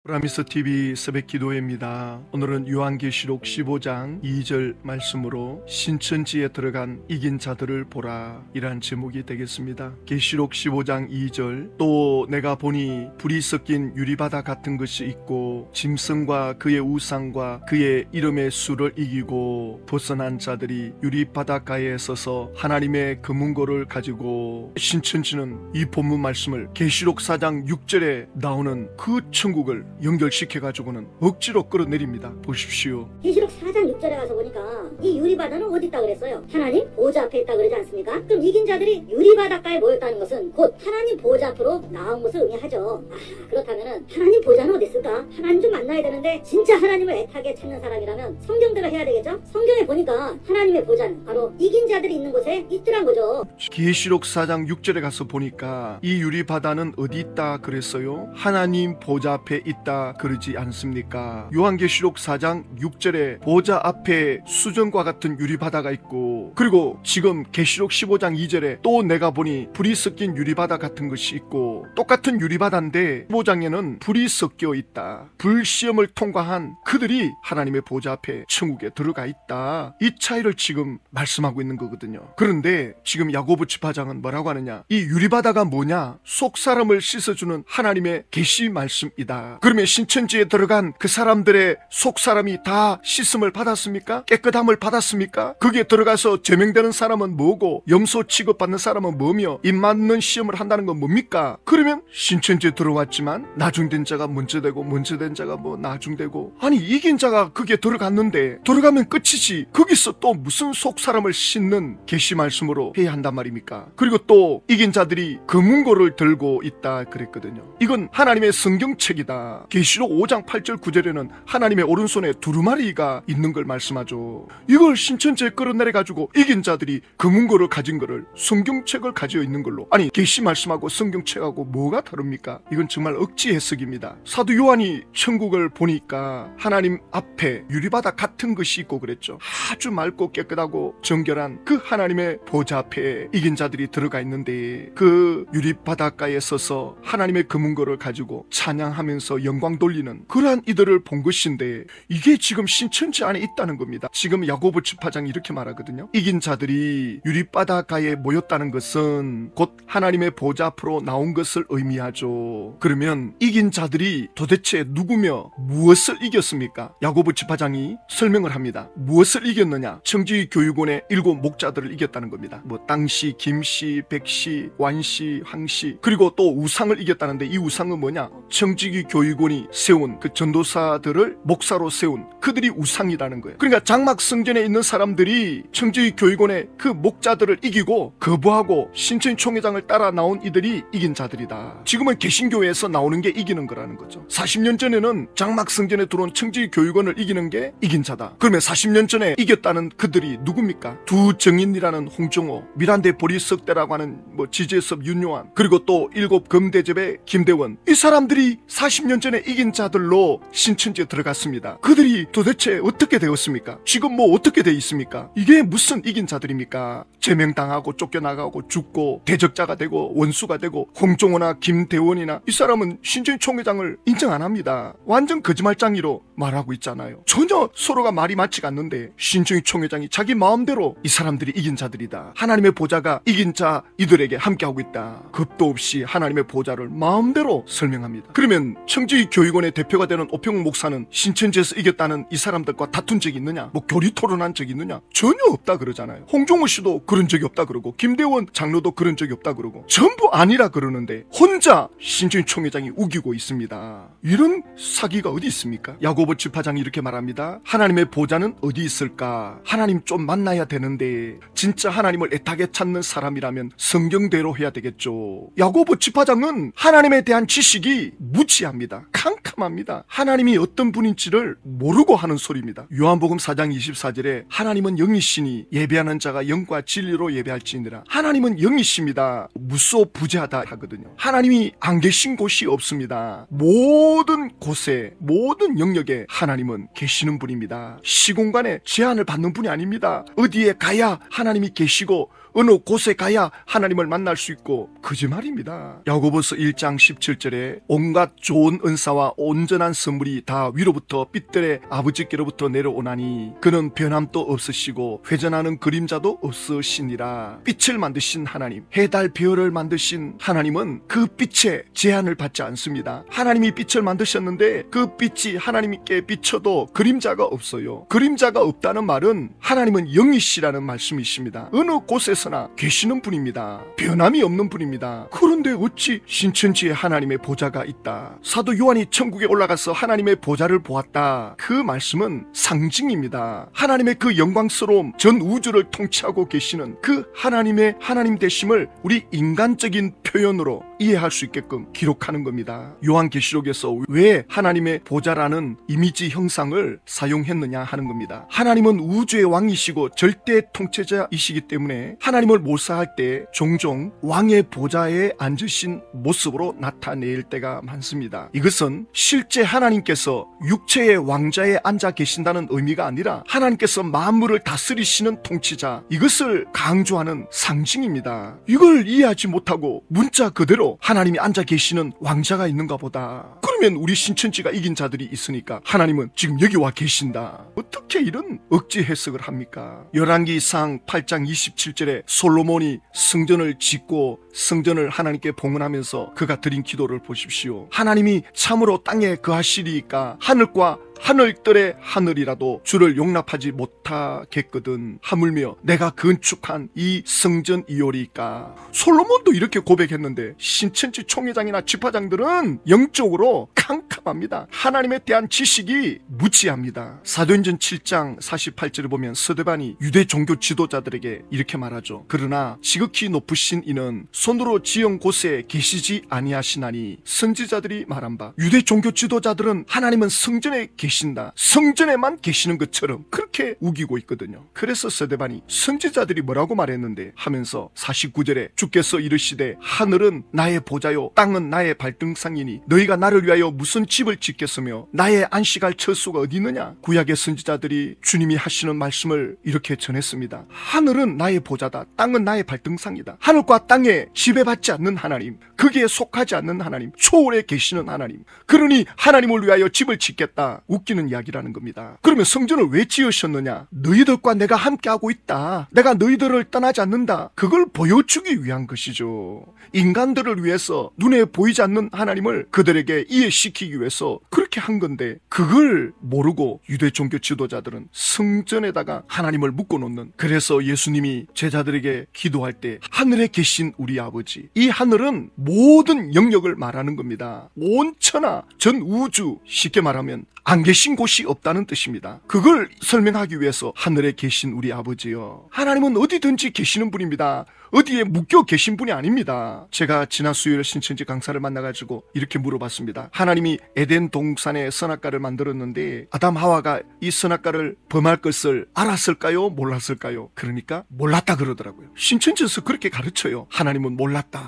브라미스 TV 새벽 기도회입니다. 오늘은 요한계시록 15장 2절 말씀으로 신천지에 들어간 이긴 자들을 보라 이란 제목이 되겠습니다. 계시록 15장 2절 또 내가 보니 불이 섞인 유리바다 같은 것이 있고 짐승과 그의 우상과 그의 이름의 수를 이기고 벗어난 자들이 유리바닷가에 서서 하나님의 금은고를 가지고 신천지는 이 본문 말씀을 계시록 4장 6절에 나오는 그 천국을 연결시켜가지고는 억지로 끌어내립니다. 보십시오. 계시록 4장 6절에 가서 보니까 이 유리바다는 어디 있다 그랬어요? 하나님 보좌 앞에 있다 그러지 않습니까? 그럼 이긴 자들이 유리바닷가에 모였다는 것은 곧 하나님 보좌 앞으로 나온 것을 의미하죠. 그렇다면은 하나님 보좌는 어디 있을까? 하나님 좀 만나야 되는데 진짜 하나님을 애타게 찾는 사람이라면 성경대로 해야 되겠죠? 성경에 보니까 하나님의 보좌는 바로 이긴 자들이 있는 곳에 있더란 거죠. 계시록 4장 6절에 가서 보니까 이 유리바다는 어디 있다 그랬어요? 하나님 보좌 앞에 있다 그러지 않습니까? 요한계시록 4장 6절에 보좌 앞에 수정과 같은 유리바다가 있고, 그리고 지금 계시록 15장 2절에 또 내가 보니 불이 섞인 유리바다 같은 것이 있고, 똑같은 유리바다인데 15장에는 불이 섞여 있다. 불시험을 통과한 그들이 하나님의 보좌 앞에 천국에 들어가 있다. 이 차이를 지금 말씀하고 있는 거거든요. 그런데 지금 야고보 집화장은 뭐라고 하느냐? 이 유리바다가 뭐냐? 속 사람을 씻어주는 하나님의 계시 말씀이다. 그러면 신천지에 들어간 그 사람들의 속 사람이 다 씻음을 받았습니까? 깨끗함을 받았습니까? 거기에 들어가서 제명되는 사람은 뭐고, 염소 취급받는 사람은 뭐며, 입 맞는 시험을 한다는 건 뭡니까? 그러면 신천지에 들어왔지만 나중된 자가 먼저 되고 먼저 된 자가 뭐 나중되고, 아니 이긴 자가 거기에 들어갔는데 들어가면 끝이지 거기서 또 무슨 속 사람을 씻는 계시 말씀으로 해야 한단 말입니까? 그리고 또 이긴 자들이 금은고를 들고 있다 그랬거든요. 이건 하나님의 성경책이다. 계시록 5장 8절 9절에는 하나님의 오른손에 두루마리가 있는 걸 말씀하죠. 이걸 신천지에 끌어내려가지고 이긴 자들이 금은고를 가진 거를 성경책을 가지고 있는 걸로, 아니 계시 말씀하고 성경책하고 뭐가 다릅니까? 이건 정말 억지 해석입니다. 사도 요한이 천국을 보니까 하나님 앞에 유리바다 같은 것이 있고 그랬죠. 아주 맑고 깨끗하고 정결한 그 하나님의 보좌 앞에 이긴 자들이 들어가 있는데, 그 유리바닷가에 서서 하나님의 금은고를 가지고 찬양하면서 영광 돌리는 그러한 이들을 본 것인데, 이게 지금 신천지 안에 있다는 겁니다. 지금 야고보 집화장이 이렇게 말하거든요. 이긴 자들이 유리바닷가에 모였다는 것은 곧 하나님의 보좌 앞으로 나온 것을 의미하죠. 그러면 이긴 자들이 도대체 누구며 무엇을 이겼습니까? 야고보 집화장이 설명을 합니다. 무엇을 이겼느냐? 청지 교육원의 7 목자들을 이겼다는 겁니다. 뭐 땅씨, 김씨, 백씨, 완씨, 황씨, 그리고 또 우상을 이겼다는데, 이 우상은 뭐냐? 청지기 교육원이 세운 그 전도사들을 목사로 세운 그들이 우상이라는 거예요. 그러니까 장막 성전에 있는 사람들이 청지기 교육원의 그 목자들을 이기고 거부하고 신천 총회장을 따라 나온 이들이 이긴 자들이다. 지금은 개신교회에서 나오는 게 이기는 거라는 거죠. 40년 전에는 장막 성전에 들어온 청지기 교육원을 이기는 게 이긴 자다. 그러면 40년 전에 이겼다는 그들이 누굽니까? 두 정인이라는 홍정호, 미란대 보리석대라고 하는 뭐 지제섭 윤요한, 그리고 또 7 검대접의 김대원, 이 사람들이 40년 전에 이긴 자들로 신천지에 들어갔습니다. 그들이 도대체 어떻게 되었습니까? 지금 뭐 어떻게 돼 있습니까? 이게 무슨 이긴 자들입니까? 제명당하고 쫓겨나가고 죽고 대적자가 되고 원수가 되고, 홍종호나 김대원이나 이 사람은 신천 총회장을 인정 안 합니다. 완전 거짓말장이로 말하고 있잖아요. 전혀 서로가 말이 맞지가 않는데 신천 총회장이 자기 마음대로 이 사람들이 이긴 자들이다, 하나님의 보좌가 이긴 자 이들에게 함께하고 있다, 겁도 없이 하나님의 보좌를 마음대로 설명합니다. 그러면 청지 교육원의 대표가 되는 오평 목사는 신천지에서 이겼다는 이 사람들과 다툰 적이 있느냐? 뭐 교리 토론한 적이 있느냐? 전혀 없다 그러잖아요. 홍종호 씨도 그런 적이 없다 그러고, 김대원 장로도 그런 적이 없다 그러고, 전부 아니라 그러는데 혼자 신천 총회장이 우기고 있습니다. 이런 사기가 어디 있습니까? 야고보 집화장이 이렇게 말합니다. 하나님의 보좌는 어디 있을까? 하나님 좀 만나야 되는데, 진짜 하나님을 애타게 찾는 사람이라면 성경대로 해야 되겠죠. 야고보 집화장은 하나님에 대한 지식이 무지합니다. 캄캄합니다. 하나님이 어떤 분인지를 모르고 하는 소리입니다. 요한복음 4장 24절에 하나님은 영이시니 예배하는 자가 영과 진리로 예배할지니라. 하나님은 영이십니다. 무소부재하다 하거든요. 하나님이 안 계신 곳이 없습니다. 모든 곳에, 모든 영역에 하나님은 계시는 분입니다. 시공간에 제한을 받는 분이 아닙니다. 어디에 가야 하나님이 계시고 어느 곳에 가야 하나님을 만날 수 있고 거짓말입니다. 야고보서 1장 17절에 온갖 좋은 은사와 온전한 선물이 다 위로부터 빛들의 아버지께로부터 내려오나니 그는 변함도 없으시고 회전하는 그림자도 없으시니라. 빛을 만드신 하나님, 해달 별을 만드신 하나님은 그 빛에 제한을 받지 않습니다. 하나님이 빛을 만드셨는데 그 빛이 하나님께 비춰도 그림자가 없어요. 그림자가 없다는 말은 하나님은 영이시라는 말씀이십니다. 어느 곳에서나 계시는 분입니다. 변함이 없는 분입니다. 그런데 어찌 신천지에 하나님의 보좌가 있다, 사도 요한이 천국에 올라가서 하나님의 보좌를 보았다, 그 말씀은 상징입니다. 하나님의 그 영광스러움, 전 우주를 통치하고 계시는 그 하나님의 하나님 되심을 우리 인간적인 표현으로 이해할 수 있게끔 기록하는 겁니다. 요한계시록에서 왜 하나님의 보좌라는 이미지 형상을 사용했느냐 하는 겁니다. 하나님은 우주의 왕이시고 절대 통치자이시기 때문에 하나님을 모사할 때 종종 왕의 보좌에 앉으신 모습으로 나타낼 때가 많습니다. 이것은 실제 하나님께서 육체의 왕좌에 앉아 계신다는 의미가 아니라 하나님께서 만물을 다스리시는 통치자, 이것을 강조하는 상징입니다. 이걸 이해하지 못하고 문자 그대로 하나님이 앉아 계시는 왕자가 있는가 보다, 그러면 우리 신천지가 이긴 자들이 있으니까 하나님은 지금 여기 와 계신다, 어떻게 이런 억지 해석을 합니까? 열왕기상 8장 27절에 솔로몬이 성전을 짓고 성전을 하나님께 봉헌하면서 그가 드린 기도를 보십시오. 하나님이 참으로 땅에 거하시리이까 하늘과 하늘들의 하늘이라도 주를 용납하지 못하겠거든. 하물며 내가 건축한 이 성전이오리까. 솔로몬도 이렇게 고백했는데 신천지 총회장이나 집화장들은 영적으로 캄캄합니다. 하나님에 대한 지식이 무지합니다. 사도행전 7장 48절을 보면 스데반이 유대 종교 지도자들에게 이렇게 말하죠. 그러나 지극히 높으신 이는 손으로 지은 곳에 계시지 아니하시나니, 선지자들이 말한 바 유대 종교 지도자들은 하나님은 성전에 계신다, 성전에만 계시는 것처럼 그렇게 우기고 있거든요. 그래서 스데반이 선지자들이 뭐라고 말했는데 하면서 49절에 주께서 이르시되 하늘은 나의 보좌요 땅은 나의 발등상이니 너희가 나를 위하여 무슨 집을 짓겠으며 나의 안식할 처소가 어디 있느냐. 구약의 선지자들이 주님이 하시는 말씀을 이렇게 전했습니다. 하늘은 나의 보좌다, 땅은 나의 발등상이다. 하늘과 땅에 지배받지 않는 하나님, 거기에 속하지 않는 하나님, 초월에 계시는 하나님, 그러니 하나님을 위하여 집을 짓겠다, 웃기는 이야기라는 겁니다. 그러면 성전을 왜 지으셨느냐? 너희들과 내가 함께하고 있다, 내가 너희들을 떠나지 않는다, 그걸 보여주기 위한 것이죠. 인간들을 위해서 눈에 보이지 않는 하나님을 그들에게 이해시키기 위해서 그렇게 한 건데, 그걸 모르고 유대 종교 지도자들은 성전에다가 하나님을 묶어놓는. 그래서 예수님이 제자들에게 기도할 때 하늘에 계신 우리 아버지, 이 하늘은 모든 영역을 말하는 겁니다. 온 천하 전 우주, 쉽게 말하면 안 계신 곳이 없다는 뜻입니다. 그걸 설명하기 위해서 하늘에 계신 우리 아버지요, 하나님은 어디든지 계시는 분입니다. 어디에 묶여 계신 분이 아닙니다. 제가 지난 수요일 신천지 강사를 만나가지고 이렇게 물어봤습니다. 하나님이 에덴 동산에 선악과를 만들었는데 아담 하와가 이 선악과를 범할 것을 알았을까요? 몰랐을까요? 그러니까 몰랐다 그러더라고요. 신천지에서 그렇게 가르쳐요. 하나님은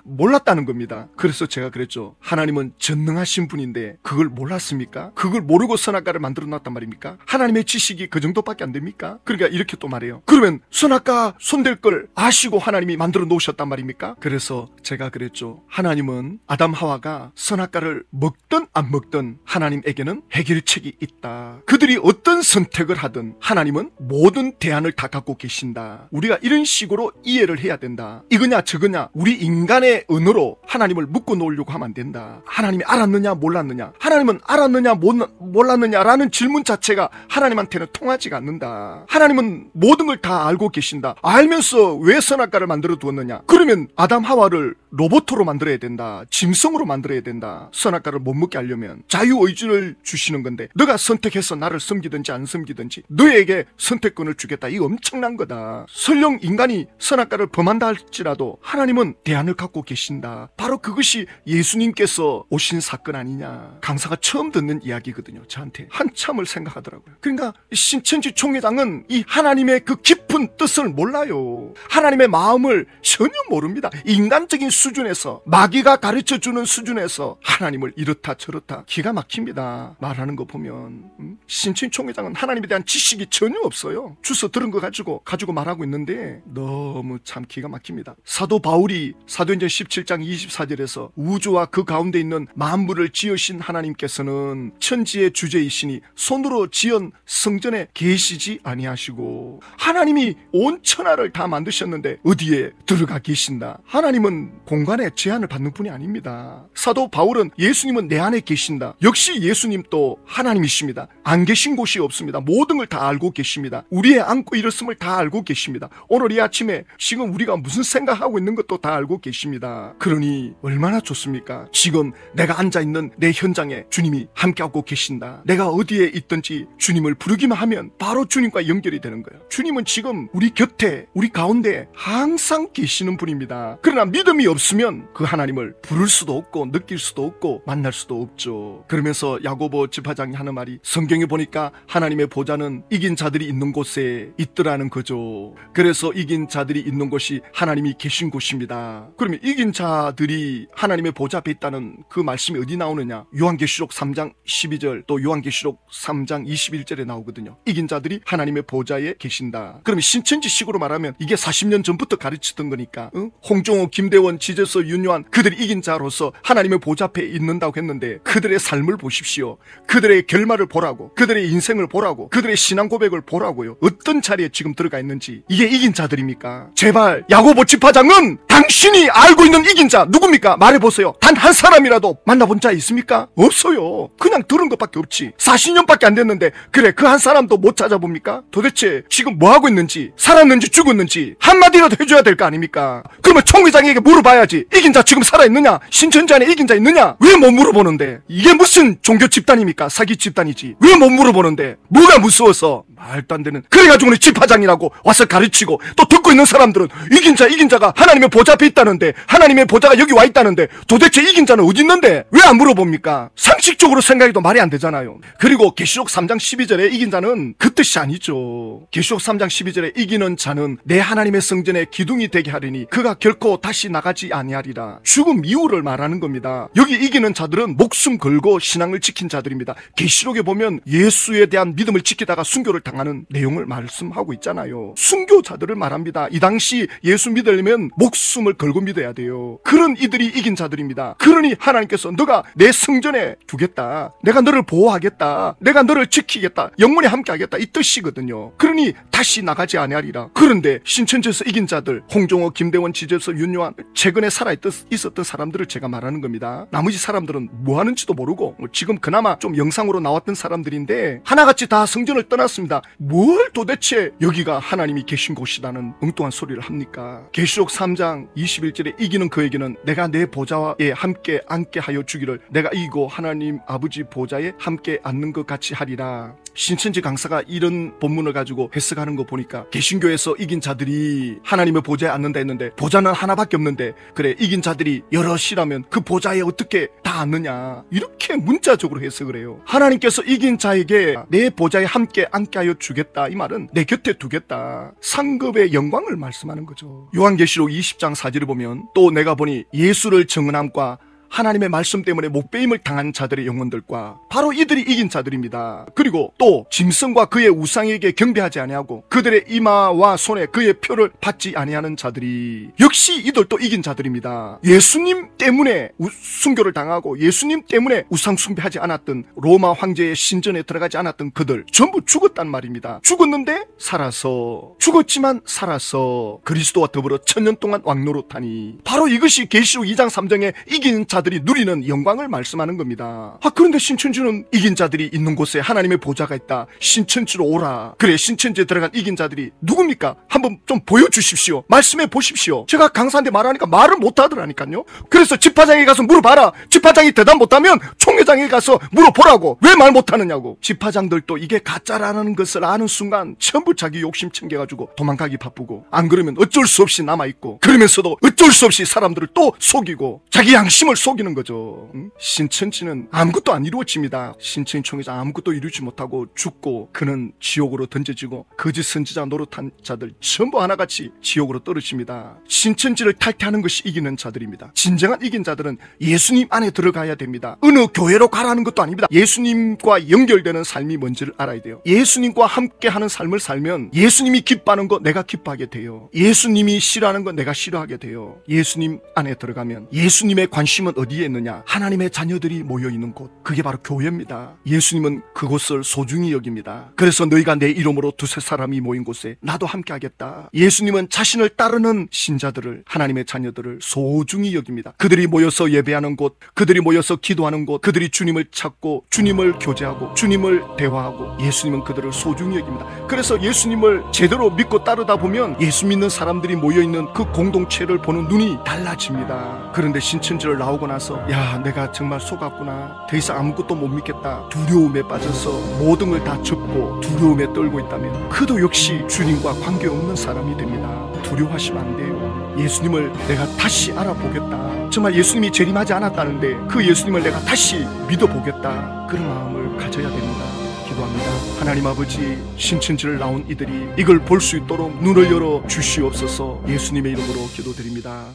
몰랐다는 겁니다. 그래서 제가 그랬죠. 하나님은 전능하신 분인데 그걸 몰랐습니까? 그걸 모르고 선악과를 만들어 놨단 말입니까? 하나님의 지식이 그 정도밖에 안 됩니까? 그러니까 이렇게 또 말해요. 그러면 선악과 손댈 걸 아시고 하나님이 만들어 놓으셨단 말입니까? 그래서 제가 그랬죠. 하나님은 아담 하와가 선악과를 먹든 안 먹든 하나님에게는 해결책이 있다. 그들이 어떤 선택을 하든 하나님은 모든 대안을 다 갖고 계신다. 우리가 이런 식으로 이해를 해야 된다. 이거냐 저거냐 우리 인간의 언어로 하나님을 묶어 놓으려고 하면 안 된다. 하나님이 알았느냐 몰랐느냐, 하나님은 알았느냐 몰랐느냐라는 질문 자체가 하나님한테는 통하지가 않는다. 하나님은 모든 걸 다 알고 계신다. 알면서 왜 선악과를 만들어 두었느냐? 그러면 아담 하와를 로봇으로 만들어야 된다, 짐승으로 만들어야 된다. 선악과를 못 먹게 하려면 자유의지를 주시는 건데, 너가 선택해서 나를 섬기든지 안 섬기든지 너에게 선택권을 주겠다. 이거 엄청난 거다. 설령 인간이 선악과를 범한다 할지라도 하나님은 대안을 갖고 계신다. 바로 그것이 예수님께서 오신 사건 아니냐. 강사가 처음 듣는 이야기거든요, 저한테. 같아. 한참을 생각하더라고요. 그러니까 신천지 총회장은 이 하나님의 그 깊은 뜻을 몰라요. 하나님의 마음을 전혀 모릅니다. 인간적인 수준에서, 마귀가 가르쳐주는 수준에서 하나님을 이렇다 저렇다 기가 막힙니다. 말하는 거 보면. 신천지 총회장은 하나님에 대한 지식이 전혀 없어요. 주워 들은 거 가지고 말하고 있는데 너무 참 기가 막힙니다. 사도 바울이 사도행전 17장 24절에서 우주와 그 가운데 있는 만물을 지으신 하나님께서는 천지의 주제이시니 손으로 지은 성전에 계시지 아니하시고, 하나님이 온 천하를 다 만드셨는데 어디에 들어가 계신다. 하나님은 공간에 제한을 받는 분이 아닙니다. 사도 바울은 예수님은 내 안에 계신다. 역시 예수님도 하나님이십니다. 안 계신 곳이 없습니다. 모든 걸 다 알고 계십니다. 우리의 안고 일었음을 다 알고 계십니다. 오늘 이 아침에 지금 우리가 무슨 생각하고 있는 것도 다 알고 계십니다. 그러니 얼마나 좋습니까? 지금 내가 앉아있는 내 현장에 주님이 함께하고 계신다. 내가 어디에 있든지 주님을 부르기만 하면 바로 주님과 연결이 되는 거예요. 주님은 지금 우리 곁에, 우리 가운데 항상 계시는 분입니다. 그러나 믿음이 없으면 그 하나님을 부를 수도 없고 느낄 수도 없고 만날 수도 없죠. 그러면서 야고보 집화장이 하는 말이, 성경에 보니까 하나님의 보좌는 이긴 자들이 있는 곳에 있더라는 거죠. 그래서 이긴 자들이 있는 곳이 하나님이 계신 곳입니다. 그러면 이긴 자들이 하나님의 보좌 앞에 있다는 그 말씀이 어디 나오느냐? 요한계시록 3장 12절 또 요한계시록 3장 21절에 나오거든요. 이긴 자들이 하나님의 보좌에 계신다. 그러면 신천지식으로 말하면 이게 40년 전부터 가르치던 거니까, 홍종호, 김대원, 지저서, 윤요한 그들이 이긴 자로서 하나님의 보좌 앞에 있는다고 했는데 그들의 삶을 보십시오. 그들의 결말을 보라고, 그들의 인생을 보라고, 그들의 신앙 고백을 보라고요. 어떤 자리에 지금 들어가 있는지. 이게 이긴 자들입니까? 제발 야고보 집화장은 당신이 알고 있는 이긴 자 누굽니까? 말해보세요. 단 한 사람이라도 만나본 자 있습니까? 없어요. 그냥 들은 것밖에 없지. 40년밖에 안 됐는데 그래 그 한 사람도 못 찾아봅니까? 도대체 지금 뭐 하고 있는지, 살았는지 죽었는지 한마디라도 해줘야 될 거 아닙니까? 그러면 총회장에게 물어봐야지. 이긴 자 지금 살아있느냐? 신천지 안에 이긴 자 있느냐? 왜 못 물어보는데? 이게 무슨 종교 집단입니까? 사기 집단이지. 왜 못 물어보는데? 뭐가 무서워서? 말도 안 되는. 그래가지고는 집화장이라고 와서 가르치고, 또 듣고 있는 사람들은 이긴 자가 하나님의 보좌 앞에 있다는데, 하나님의 보좌가 여기 와 있다는데 도대체 이긴 자는 어디 있는데 왜 안 물어봅니까? 상식적으로 생각해도 말이 안 되잖아요. 그리고 계시록 3장 12절에 이긴 자는 그 뜻이 아니죠. 계시록 3장 12절에 이기는 자는 내 하나님의 성전에 기둥이 되게 하리니 그가 결코 다시 나가지 아니하리라. 죽음 이후를 말하는 겁니다. 여기 이기는 자들은 목숨 걸고 신앙을 지킨 자들입니다. 계시록에 보면 예수에 대한 믿음을 지키다가 순교를 당하는 내용을 말씀하고 있잖아요. 순교자들을 말합니다. 이 당시 예수 믿으려면 목숨을 걸고 믿어야 돼요. 그런 이들이 이긴 자들입니다. 그러니 하나님께서 너가 내 성전에 두겠다, 내가 너를 보호하겠다, 내가 너를 지키겠다, 영원히 함께하겠다, 이 뜻이거든요. 그러니 다시 나가지 아니하리라. 그런데 신천지에서 이긴 자들, 홍종호, 김대원, 지저서, 윤요한, 최근에 살아있었던 사람들을 제가 말하는 겁니다. 나머지 사람들은 뭐 하는지도 모르고 지금 그나마 좀 영상으로 나왔던 사람들인데 하나같이 다 성전을 떠났습니다. 뭘 도대체 여기가 하나님이 계신 곳이라는 엉뚱한 소리를 합니까? 계시록 3장 21절에 이기는 그에게는 내가 내 보좌에 함께 앉게 하여 주기를, 내가 이기고 하나님 아버지 보좌에 함께 앉는 것 같이 하리라. 신천지 강사가 이런 본문을 가지고 해석하는 거 보니까 개신교에서 이긴 자들이 하나님의 보좌에 앉는다 했는데 보좌는 하나밖에 없는데, 그래 이긴 자들이 여럿이라면 그 보좌에 어떻게 다 앉느냐, 이렇게 문자적으로 해석을 해요. 하나님께서 이긴 자에게 내 보좌에 함께 앉게 하여 주겠다, 이 말은 내 곁에 두겠다, 상급의 영광을 말씀하는 거죠. 요한계시록 20장 4절을 보면 또 내가 보니 예수를 증언함과 하나님의 말씀 때문에 목배임을 당한 자들의 영혼들과 바로 이들이 이긴 자들입니다. 그리고 또 짐승과 그의 우상에게 경배하지 아니하고 그들의 이마와 손에 그의 표를 받지 아니하는 자들이 역시 이들도 이긴 자들입니다. 예수님 때문에 순교를 당하고 예수님 때문에 우상 숭배하지 않았던, 로마 황제의 신전에 들어가지 않았던 그들 전부 죽었단 말입니다. 죽었는데 살아서, 죽었지만 살아서 그리스도와 더불어 천년 동안 왕노릇하니, 바로 이것이 계시록 2장 3장에 이긴 자들이 누리는 영광을 말씀하는 겁니다. 그런데 신천지는 이긴 자들이 있는 곳에 하나님의 보좌가 있다, 신천지로 오라. 그래 신천지에 들어간 이긴 자들이 누굽니까? 한번 좀 보여주십시오. 말씀해 보십시오. 제가 강사한테 말하니까 말을 못하더라니까요. 그래서 집화장에 가서 물어봐라. 집화장이 대답 못하면 총회장에 가서 물어보라고. 왜 말 못하느냐고. 집화장들도 이게 가짜라는 것을 아는 순간 전부 자기 욕심 챙겨가지고 도망가기 바쁘고, 안 그러면 어쩔 수 없이 남아있고, 그러면서도 어쩔 수 없이 사람들을 또 속이고 자기 양심을 속이는 거죠. 신천지는 아무것도 안 이루어집니다. 신천지총회장 아무것도 이루지 못하고 죽고 그는 지옥으로 던져지고 거짓 선지자 노릇한 자들 전부 하나같이 지옥으로 떨어집니다. 신천지를 탈퇴하는 것이 이기는 자들입니다. 진정한 이긴 자들은 예수님 안에 들어가야 됩니다. 어느 교회로 가라는 것도 아닙니다. 예수님과 연결되는 삶이 뭔지를 알아야 돼요. 예수님과 함께하는 삶을 살면 예수님이 기뻐하는 거 내가 기뻐하게 돼요. 예수님이 싫어하는 거 내가 싫어하게 돼요. 예수님 안에 들어가면 예수님의 관심은 어디에 있느냐? 하나님의 자녀들이 모여있는 곳, 그게 바로 교회입니다. 예수님은 그곳을 소중히 여깁니다. 그래서 너희가 내 이름으로 두세 사람이 모인 곳에 나도 함께 하겠다. 예수님은 자신을 따르는 신자들을, 하나님의 자녀들을 소중히 여깁니다. 그들이 모여서 예배하는 곳, 그들이 모여서 기도하는 곳, 그들이 주님을 찾고 주님을 교제하고 주님을 대화하고 예수님은 그들을 소중히 여깁니다. 그래서 예수님을 제대로 믿고 따르다 보면 예수 믿는 사람들이 모여있는 그 공동체를 보는 눈이 달라집니다. 그런데 신천지를 나오고 나서 야, 내가 정말 속았구나, 더 이상 아무것도 못 믿겠다, 두려움에 빠져서 모든 걸 다 접고 두려움에 떨고 있다면 그도 역시 주님과 관계없는 사람이 됩니다. 두려워하시면 안 돼요. 예수님을 내가 다시 알아보겠다, 정말 예수님이 재림하지 않았다는데 그 예수님을 내가 다시 믿어보겠다, 그런 마음을 가져야 됩니다. 기도합니다. 하나님 아버지, 신천지를 나온 이들이 이걸 볼 수 있도록 눈을 열어 주시옵소서. 예수님의 이름으로 기도드립니다.